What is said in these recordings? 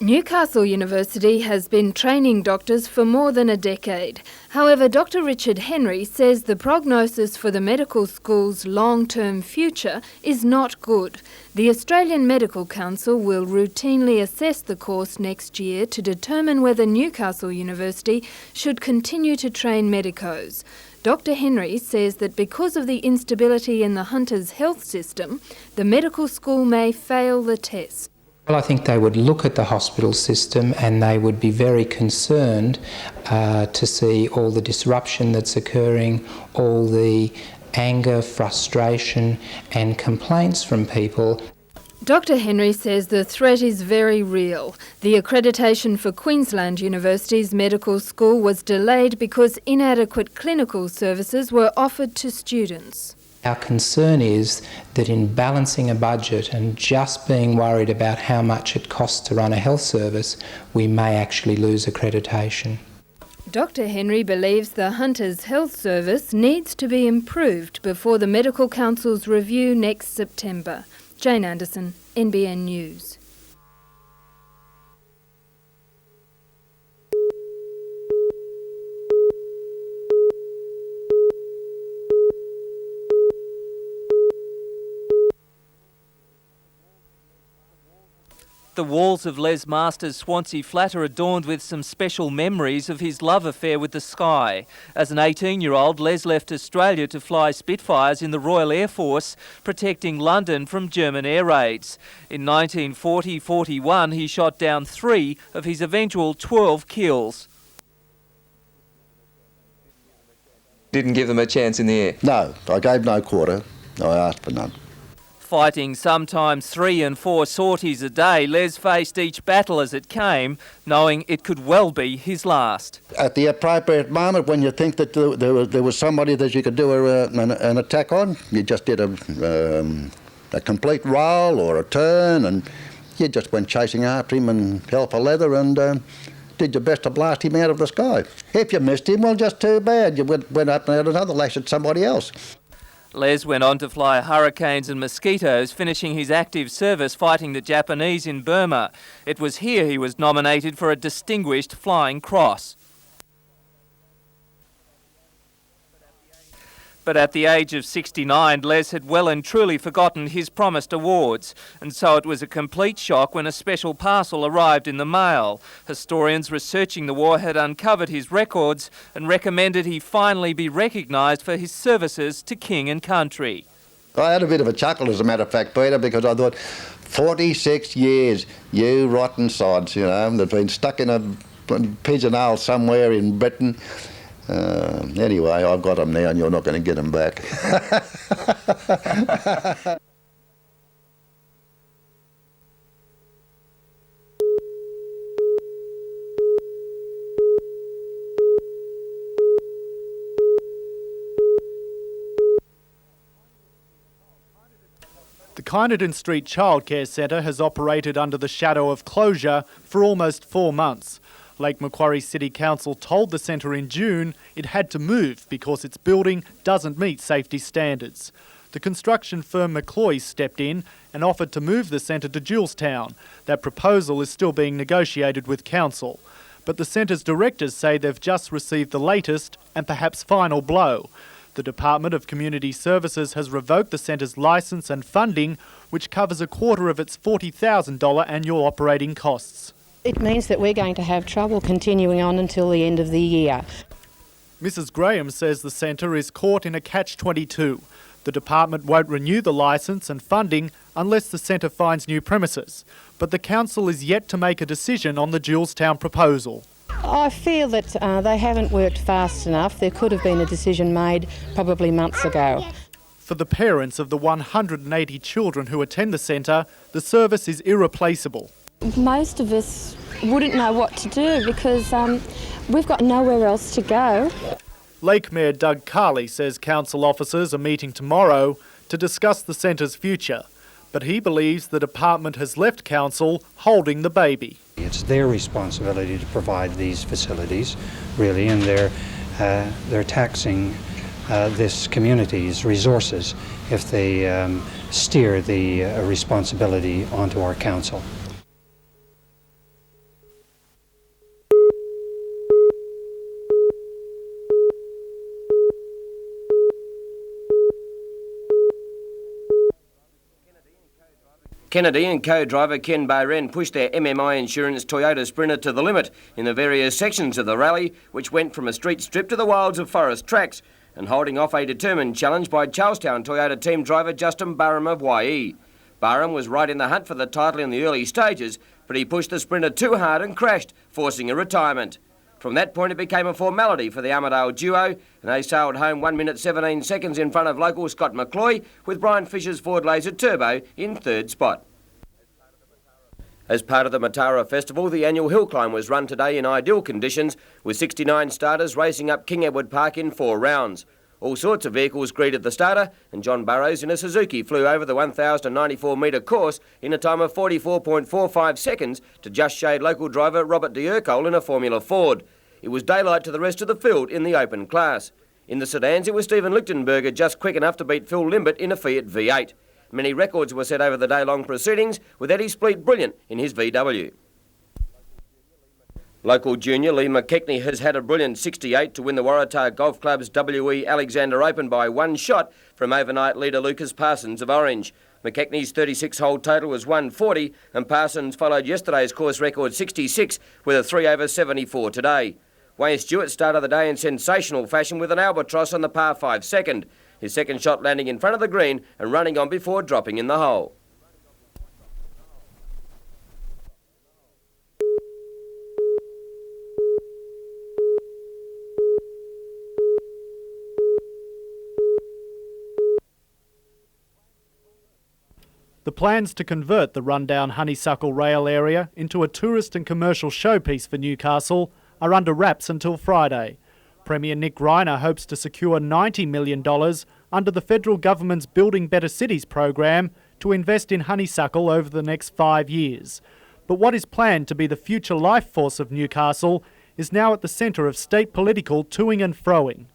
Newcastle University has been training doctors for more than a decade. However, Dr. Richard Henry says the prognosis for the medical school's long-term future is not good. The Australian Medical Council will routinely assess the course next year to determine whether Newcastle University should continue to train medicos. Dr. Henry says that because of the instability in the Hunters health system, the medical school may fail the test. Well, I think they would look at the hospital system and they would be very concerned to see all the disruption that's occurring, all the anger, frustration and complaints from people. Dr. Henry says the threat is very real. The accreditation for Queensland University's medical school was delayed because inadequate clinical services were offered to students. Our concern is that in balancing a budget and just being worried about how much it costs to run a health service, we may actually lose accreditation. Dr. Henry believes the Hunters Health Service needs to be improved before the Medical Council's review next September. Jane Anderson, NBN News. The walls of Les Masters' Swansea flat are adorned with some special memories of his love affair with the sky. As an 18-year-old, Les left Australia to fly Spitfires in the Royal Air Force, protecting London from German air raids. In 1940-41, he shot down 3 of his eventual 12 kills. Didn't give them a chance in the air? No, I gave no quarter. I asked for none. Fighting sometimes 3 and 4 sorties a day, Les faced each battle as it came, knowing it could well be his last. At the appropriate moment, when you think that there was somebody that you could do an attack on, you just did a complete roll or a turn, and you just went chasing after him and hell for leather and did your best to blast him out of the sky. If you missed him, well, just too bad. You went up and had another lash at somebody else. Les went on to fly Hurricanes and Mosquitoes, finishing his active service fighting the Japanese in Burma. It was here he was nominated for a Distinguished Flying Cross. But at the age of 69, Les had well and truly forgotten his promised awards, and so it was a complete shock when a special parcel arrived in the mail. Historians researching the war had uncovered his records and recommended he finally be recognised for his services to king and country. I had a bit of a chuckle, as a matter of fact, Peter, because I thought, 46 years, you rotten sods, you know, they've been stuck in a pigeonhole somewhere in Britain. Anyway, I've got them now and you're not going to get them back. The Kyneton Street Childcare Centre has operated under the shadow of closure for almost 4 months. Lake Macquarie City Council told the centre in June it had to move because its building doesn't meet safety standards. The construction firm McCloy stepped in and offered to move the centre to Julestown. That proposal is still being negotiated with council. But the centre's directors say they've just received the latest and perhaps final blow. The Department of Community Services has revoked the centre's licence and funding, which covers a quarter of its $40,000 annual operating costs. It means that we're going to have trouble continuing on until the end of the year. Mrs Graham says the centre is caught in a catch-22. The department won't renew the licence and funding unless the centre finds new premises. But the council is yet to make a decision on the Julestown proposal. I feel that they haven't worked fast enough. There could have been a decision made probably months ago. For the parents of the 180 children who attend the centre, the service is irreplaceable. Most of us wouldn't know what to do because we've got nowhere else to go. Lake Mayor Doug Carley says council officers are meeting tomorrow to discuss the centre's future, but he believes the department has left council holding the baby. It's their responsibility to provide these facilities, really, and they're taxing this community's resources if they steer the responsibility onto our council. Kennedy and co-driver Ken Bayren pushed their MMI Insurance Toyota Sprinter to the limit in the various sections of the rally, which went from a street strip to the wilds of Forest tracks, and holding off a determined challenge by Charlestown Toyota team driver Justin Barham of YE. Barham was right in the hunt for the title in the early stages, but he pushed the Sprinter too hard and crashed, forcing a retirement. From that point it became a formality for the Armidale duo, and they sailed home 1 minute 17 seconds in front of local Scott McCloy, with Brian Fisher's Ford Laser Turbo in third spot. As part of the Matara Festival, the annual hill climb was run today in ideal conditions, with 69 starters racing up King Edward Park in 4 rounds. All sorts of vehicles greeted the starter, and John Burrows in a Suzuki flew over the 1,094-metre course in a time of 44.45 seconds to just shade local driver Robert de Urcole in a Formula Ford. It was daylight to the rest of the field in the open class. In the sedans, it was Stephen Lichtenberger just quick enough to beat Phil Limbert in a Fiat V8. Many records were set over the day-long proceedings, with Eddie Spleet brilliant in his VW. Local junior Lee McKechnie has had a brilliant 68 to win the Waratah Golf Club's WE Alexander Open by 1 shot from overnight leader Lucas Parsons of Orange. McKechnie's 36-hole total was 140, and Parsons followed yesterday's course record 66 with a 3 over 74 today. Wayne Stewart started the day in sensational fashion with an albatross on the par 5 second. His second shot landing in front of the green and running on before dropping in the hole. The plans to convert the rundown Honeysuckle rail area into a tourist and commercial showpiece for Newcastle are under wraps until Friday. Premier Nick Reiner hopes to secure $90 million under the federal government's Building Better Cities program to invest in Honeysuckle over the next 5 years. But what is planned to be the future life force of Newcastle is now at the centre of state political toing and froing.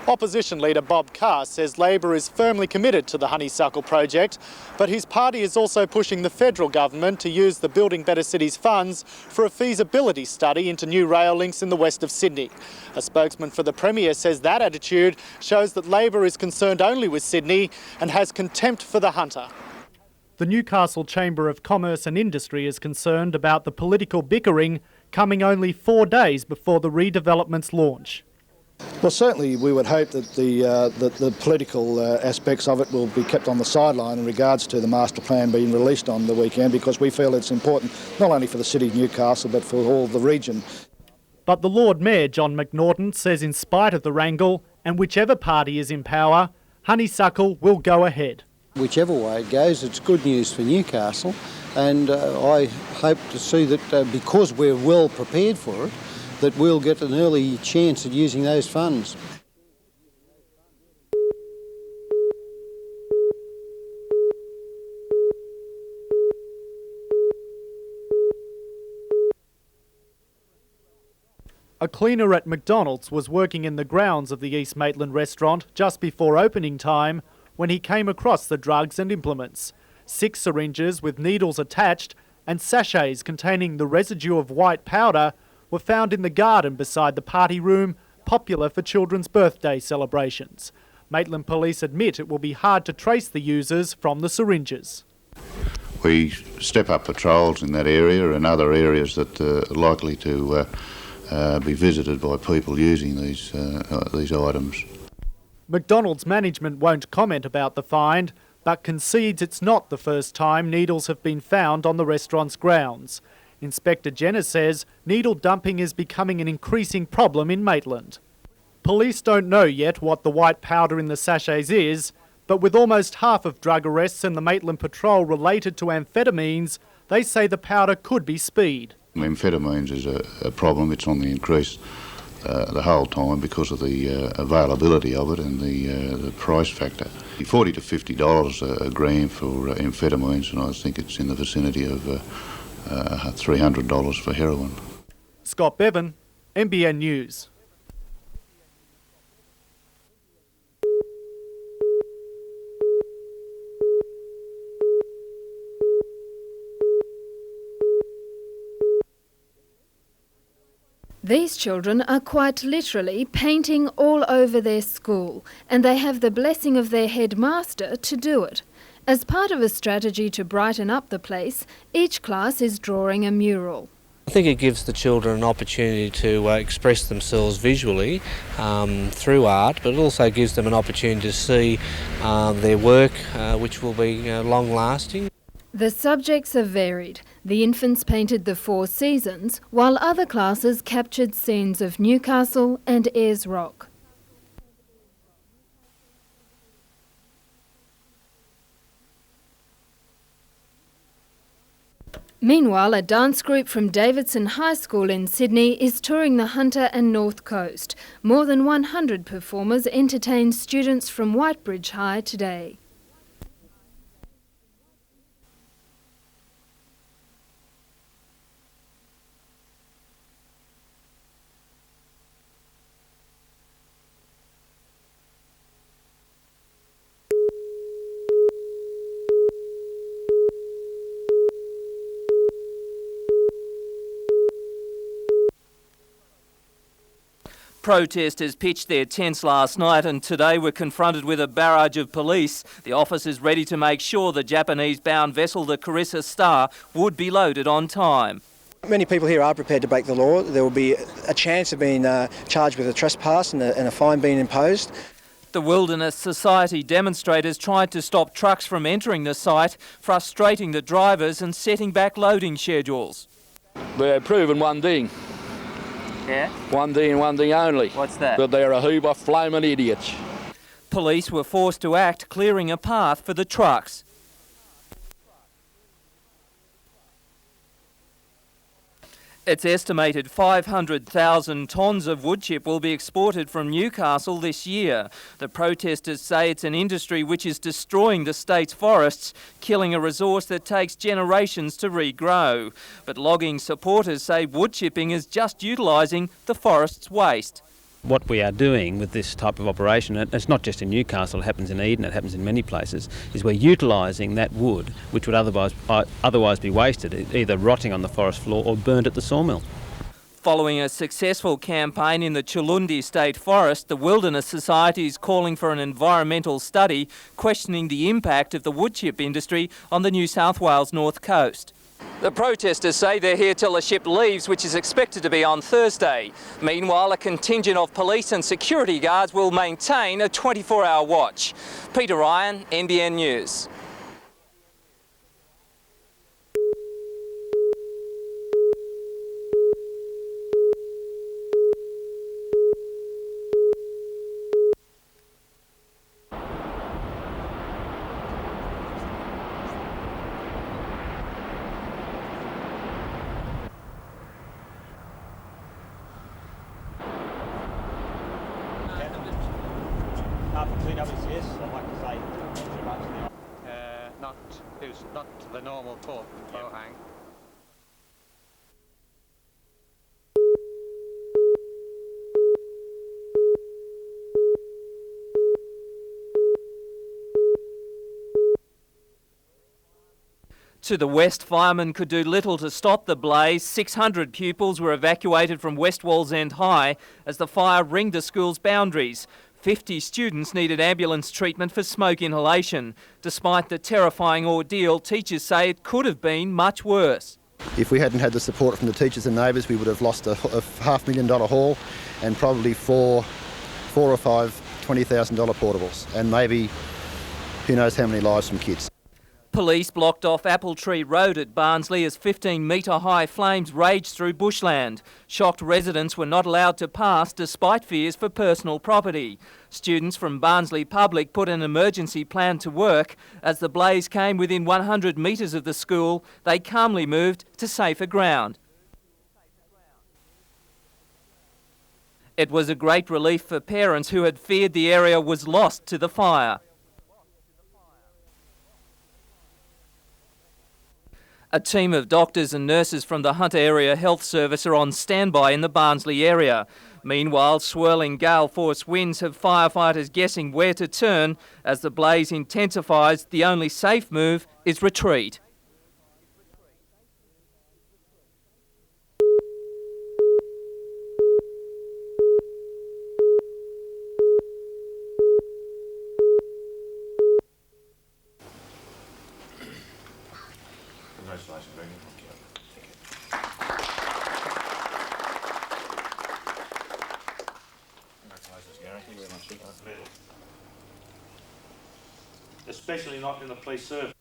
Opposition leader Bob Carr says Labor is firmly committed to the Honeysuckle project, but his party is also pushing the federal government to use the Building Better Cities funds for a feasibility study into new rail links in the west of Sydney. A spokesman for the Premier says that attitude shows that Labor is concerned only with Sydney and has contempt for the hunter. The Newcastle Chamber of Commerce and Industry is concerned about the political bickering coming only 4 days before the redevelopment's launch. Well, certainly we would hope that the political aspects of it will be kept on the sideline in regards to the master plan being released on the weekend, because we feel it's important not only for the city of Newcastle but for all the region. But the Lord Mayor, John McNaughton, says in spite of the wrangle, and whichever party is in power, Honeysuckle will go ahead. Whichever way it goes, it's good news for Newcastle, and I hope to see that because we're well prepared for it, that we'll get an early chance at using those funds. A cleaner at McDonald's was working in the grounds of the East Maitland restaurant just before opening time when he came across the drugs and implements. 6 syringes with needles attached and sachets containing the residue of white powder were found in the garden beside the party room, popular for children's birthday celebrations. Maitland Police admit it will be hard to trace the users from the syringes. We step up patrols in that area and other areas that are likely to be visited by people using these items. McDonald's management won't comment about the find, but concedes it's not the first time needles have been found on the restaurant's grounds. Inspector Jenner says needle dumping is becoming an increasing problem in Maitland. Police don't know yet what the white powder in the sachets is, but with almost half of drug arrests in the Maitland Patrol related to amphetamines, they say the powder could be speed. Amphetamines is a problem. It's on the increase the whole time because of the availability of it and the price factor. $40 to $50 a gram for amphetamines, and I think it's in the vicinity of $300 for heroin. Scott Bevan, NBN News. These children are quite literally painting all over their school, and they have the blessing of their headmaster to do it. As part of a strategy to brighten up the place, each class is drawing a mural. I think it gives the children an opportunity to express themselves visually through art, but it also gives them an opportunity to see their work, which will be long-lasting. The subjects are varied. The infants painted the 4 seasons, while other classes captured scenes of Newcastle and Ayers Rock. Meanwhile, a dance group from Davidson High School in Sydney is touring the Hunter and North Coast. More than 100 performers entertained students from Whitebridge High today. Protesters pitched their tents last night and today were confronted with a barrage of police. The office is ready to make sure the Japanese-bound vessel, the Carissa Star, would be loaded on time. Many people here are prepared to break the law. There will be a chance of being charged with a trespass and a fine being imposed. The Wilderness Society demonstrators tried to stop trucks from entering the site, frustrating the drivers and setting back loading schedules. They're proving one thing. Yeah? One thing and one thing only. What's that? That they're a heap of flaming idiots. Police were forced to act, clearing a path for the trucks. It's estimated 500,000 tonnes of wood chip will be exported from Newcastle this year. The protesters say it's an industry which is destroying the state's forests, killing a resource that takes generations to regrow. But logging supporters say wood chipping is just utilising the forest's waste. What we are doing with this type of operation, and it's not just in Newcastle, it happens in Eden, it happens in many places, is we're utilising that wood which would otherwise be wasted, either rotting on the forest floor or burned at the sawmill. Following a successful campaign in the Chulundi State Forest, the Wilderness Society is calling for an environmental study questioning the impact of the wood chip industry on the New South Wales North Coast. The protesters say they're here till the ship leaves, which is expected to be on Thursday. Meanwhile, a contingent of police and security guards will maintain a 24-hour watch. Peter Ryan, NBN News. Not the normal port Bohang. To the west, firemen could do little to stop the blaze. 600 pupils were evacuated from West Wallsend High as the fire ringed the school's boundaries. 50 students needed ambulance treatment for smoke inhalation. Despite the terrifying ordeal, teachers say it could have been much worse. If we hadn't had the support from the teachers and neighbours, we would have lost a $500,000 haul and probably four or five $20,000 portables, and maybe who knows how many lives from kids. Police blocked off Apple Tree Road at Barnsley as 15-metre-high flames raged through bushland. Shocked residents were not allowed to pass despite fears for personal property. Students from Barnsley Public put an emergency plan to work. As the blaze came within 100 metres of the school, they calmly moved to safer ground. It was a great relief for parents who had feared the area was lost to the fire. A team of doctors and nurses from the Hunter Area Health Service are on standby in the Barnsley area. Meanwhile, swirling gale force winds have firefighters guessing where to turn. As the blaze intensifies, the only safe move is retreat. level, especially not in the police service.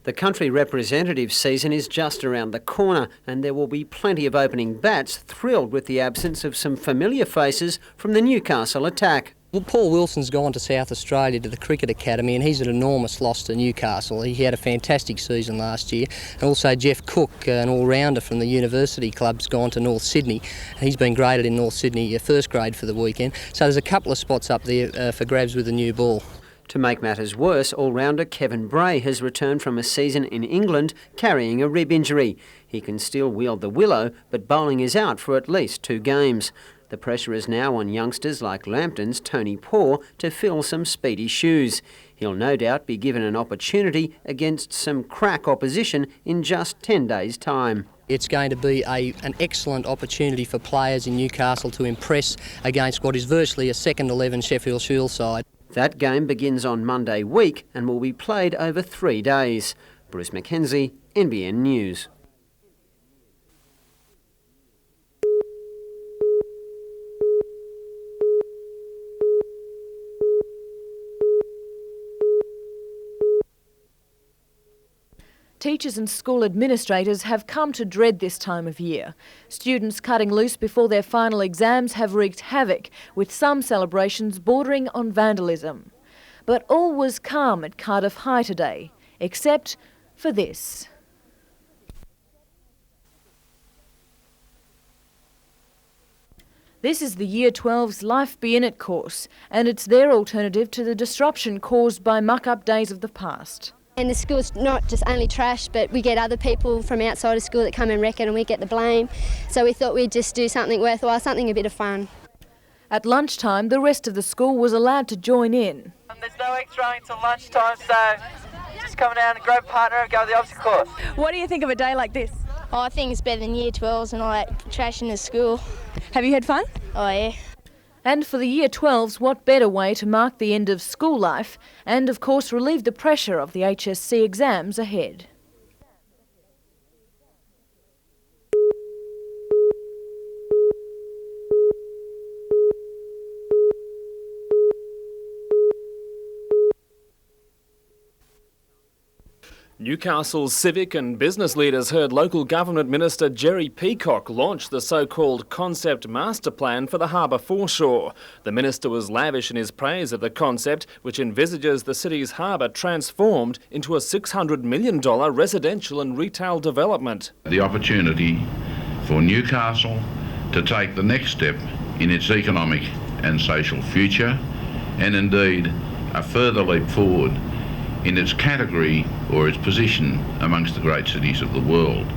The country representative season is just around the corner, and there will be plenty of opening bats thrilled with the absence of some familiar faces from the Newcastle attack. Well, Paul Wilson's gone to South Australia to the Cricket Academy, and he's an enormous loss to Newcastle. He had a fantastic season last year. And also Jeff Cook, an all-rounder from the university club's gone to North Sydney. He's been graded in North Sydney, first grade for the weekend. So there's a couple of spots up there for grabs with the new ball. To make matters worse, all-rounder Kevin Bray has returned from a season in England carrying a rib injury. He can still wield the willow, but bowling is out for at least 2 games. The pressure is now on youngsters like Lambton's Tony Poore to fill some speedy shoes. He'll no doubt be given an opportunity against some crack opposition in just 10 days' time. It's going to be an excellent opportunity for players in Newcastle to impress against what is virtually a second 11 Sheffield Shield side. That game begins on Monday week and will be played over 3 days. Bruce Mackenzie, NBN News. Teachers and school administrators have come to dread this time of year. Students cutting loose before their final exams have wreaked havoc, with some celebrations bordering on vandalism. But all was calm at Cardiff High today, except for this. This is the Year 12's Life Be In It course, and it's their alternative to the disruption caused by muck-up days of the past. And the school's not just only trash, but we get other people from outside of school that come and wreck it and we get the blame. So we thought we'd just do something worthwhile, something a bit of fun. At lunchtime, the rest of the school was allowed to join in. There's no extra until lunchtime, so just come down and grab a partner and go to the obstacle course. What do you think of a day like this? Oh, I think it's better than Year 12s and all that trash in the school. Have you had fun? Oh, yeah. And for the Year 12s, what better way to mark the end of school life and, of course, relieve the pressure of the HSC exams ahead. Newcastle's civic and business leaders heard local government minister Jerry Peacock launch the so-called concept master plan for the harbour foreshore. The minister was lavish in his praise of the concept, which envisages the city's harbour transformed into a $600 million residential and retail development. The opportunity for Newcastle to take the next step in its economic and social future, and indeed a further leap forward in its category or its position amongst the great cities of the world.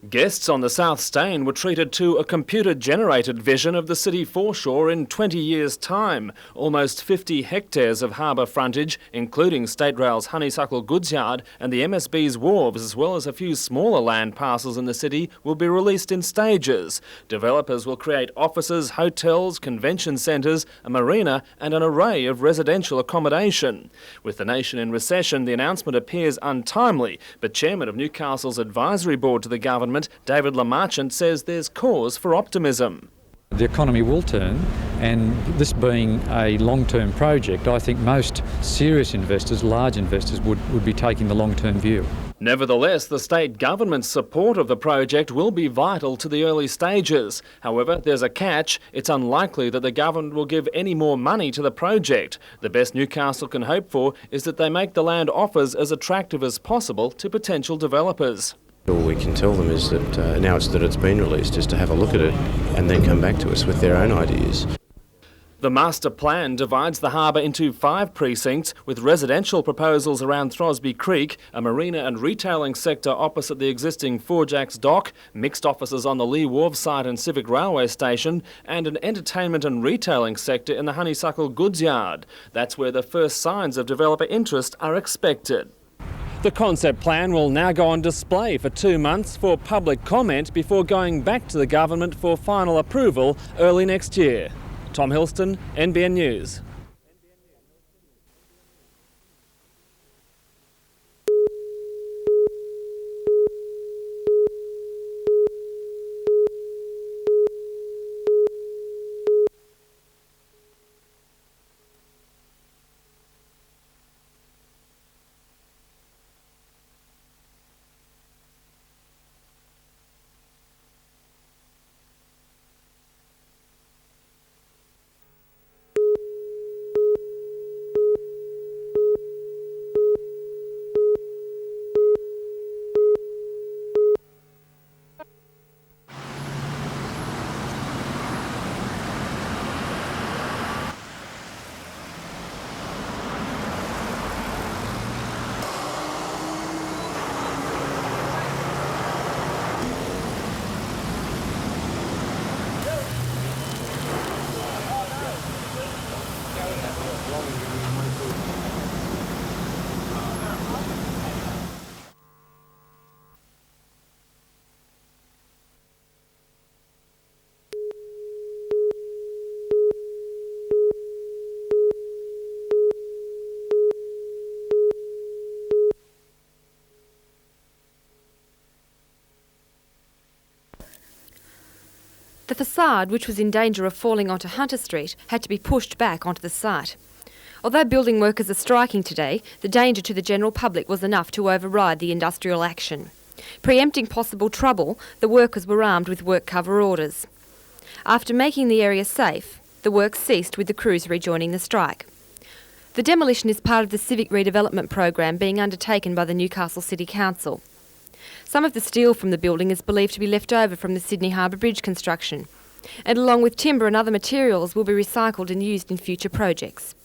Guests on the South Stain were treated to a computer-generated vision of the city foreshore in 20 years' time. Almost 50 hectares of harbour frontage, including State Rail's Honeysuckle Goods Yard and the MSB's wharves, as well as a few smaller land parcels in the city, will be released in stages. Developers will create offices, hotels, convention centres, a marina and an array of residential accommodation. With the nation in recession, the announcement appears untimely, but Chairman of Newcastle's advisory board to the government, David Lamarchant, says there's cause for optimism. The economy will turn, and this being a long-term project, I think most serious investors, large investors, would be taking the long-term view. Nevertheless, the state government's support of the project will be vital to the early stages. However, there's a catch. It's unlikely that the government will give any more money to the project. The best Newcastle can hope for is that they make the land offers as attractive as possible to potential developers. All we can tell them is that now that it's been released, is to have a look at it and then come back to us with their own ideas. The master plan divides the harbour into 5 precincts, with residential proposals around Throsby Creek, a marina and retailing sector opposite the existing Four Jacks dock, mixed offices on the Lee Wharf site and Civic Railway Station, and an entertainment and retailing sector in the Honeysuckle Goods Yard. That's where the first signs of developer interest are expected. The concept plan will now go on display for 2 months for public comment before going back to the government for final approval early next year. Tom Hilston, NBN News. The facade, which was in danger of falling onto Hunter Street, had to be pushed back onto the site. Although building workers are striking today, the danger to the general public was enough to override the industrial action. Preempting possible trouble, the workers were armed with work cover orders. After making the area safe, the work ceased with the crews rejoining the strike. The demolition is part of the civic redevelopment program being undertaken by the Newcastle City Council. Some of the steel from the building is believed to be left over from the Sydney Harbour Bridge construction, and along with timber and other materials will be recycled and used in future projects.